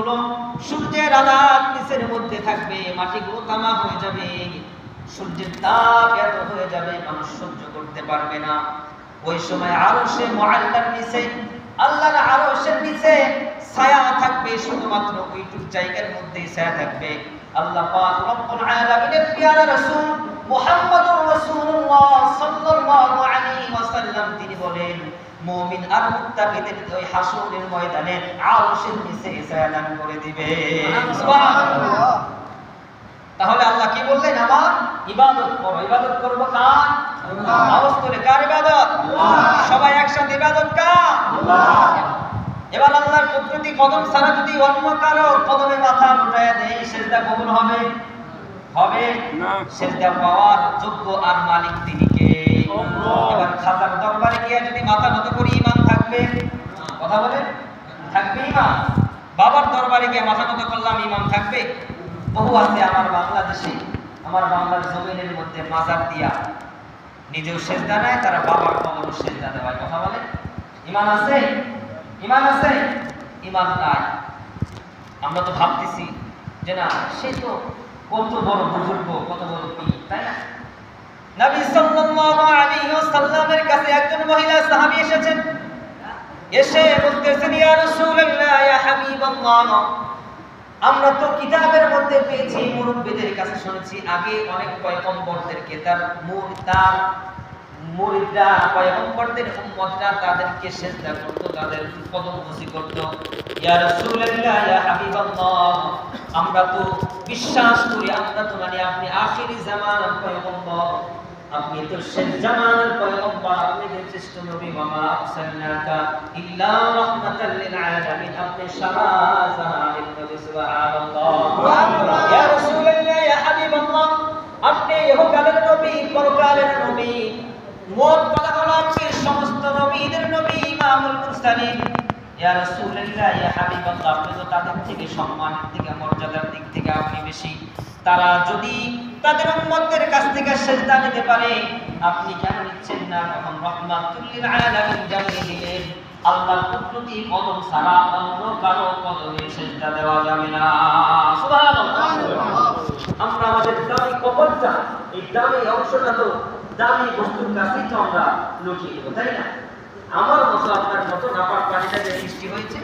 গুলো সূর্যের আলোর নিচের মধ্যে থাকবে, মাটিগুলো তামা হয়ে যাবে, সূর্যের তাপ এত হয়ে যাবে মানুষ সহ্য করতে পারবে না। ওই সময় আরশে মুআল্লার নিচে, আল্লাহর আরশের নিচে ছায়া থাকবে, শুধুমাত্র ওইটুক জায়গার মধ্যেই ছায়া থাকবে। আল্লাহ পাক রব্বুল আলামিনের প্রিয় রাসূল মুহাম্মদুর রাসূলুল্লাহ সাল্লাল্লাহু আলাইহি ওয়াসাল্লাম তিনি বলেন, মুমিন আর মুত্তাকিদের ওই হাসরের ময়দানে আরশের নিচে ছায়া দান করে দিবে। সুবহানাল্লাহ। তাহলে আল্লাহ কি বললেন? আমার ইবাদত করো। ইবাদত করব কার? আল্লাহ। আওয়াজ করে কার ইবাদত? আল্লাহ। সবাই একসাথে ইবাদত কার? আল্লাহ। এবার আল্লাহর কুদরতি কদম ছাড়া যদি অন্য কারো কদমে মাথা উঠায় দেয়, সেজদা কবুল হবে? হবে না। সেজদা পাওয়ার যোগ্য আর মালিক তিনি কে? আল্লাহ। এবার খাজার দরবারে গিয়ে যদি মাথা নত করি ঈমান থাকবে? কথা বলেন, থাকবে ঈমান? বাবার দরবারে গিয়ে মাথা নত করলাম, ঈমান থাকবে? বহু আছে আমার বাংলাদেশে, আমার বাংলার জমিনের মধ্যে মাজার দিয়া নিজেও সেজদা নেয়, তারা বাবার কবরও সেজদা দেওয়ায়। কথা বলে, ঈমান আছে? ঈমান আছে? ঈমান নাই। আমরা তো ভাবতেছি যে না, সে তো কত বড় বুজুর্গ, কত বড় পীর, তাই না? নবী সাল্লাল্লাহু আলাইহি ওয়াসাল্লামের কাছে একজন মহিলা সাহাবী এসেছেন, এসে বলতেছেন, ইয়া রাসূলুল্লাহ, ইয়া হাবিবাল্লাহ, আমরা তো কিতাবের মধ্যে পেয়েছি, মুরব্বিদের কাছে শুনেছি, আগে অনেক পয়গম্বরদেরকে তার মুরিদরা, পয়গম্বরদের উম্মতরা তাদেরকে সিজদা করত, তাদের কদম বুসি করত। ইয়া রাসূলুল্লাহ, ইয়া হাবিবাল্লাহ, আমরা তো বিশ্বাস করি, আমরা তো মানে আপনি আখিরি জামানার পয়গম্বর, আপনি তো শেষ জামানার পয়গম্বর, আপনি যে শ্রেষ্ঠ নবী, ওয়া মা আরসালনাকা ইল্লা রাহমাতাল লিল আলামিন, আপনি সারা জাহানের নবী। সুবহানাল্লাহ। ইয়া রাসূলুল্লাহ, ইয়া হাবিবাল্লাহ, আপনি ইহকালের নবী, পরকালের নবী, মোট কথা হলো আপনি সমস্ত নবীদের নবী, ইমামুল মুরসালিন। ইয়া রাসূলুল্লাহ, ইয়া হাবিবাল্লাহ, আপনি তো তাদের থেকে সম্মানের দিকে, মর্যাদার দিক থেকে আপনি বেশি। তারা যদি তাদের উম্মতদের কাছ থেকে সিজদা নিতে পারে, আপনি কেন নিচ্ছেন না? তখন রাহমাতুল লিল আলামিন জানিয়ে দিলেন, আল্লাহর কুদরতি কদম ছাড়া অন্য কারো কদমে সিজদা দেওয়া যাবে না। সুবহানাল্লাহ। আমরা আমাদের দামি কবরটা, এই দামি অংশটা তো দামি বস্তুর কাছেই তো আমরা লুকিয়ে দেব, তাই না? আমার মতো আপনার মতো নাপাক প্রাণীটা যে সৃষ্টি হয়েছে,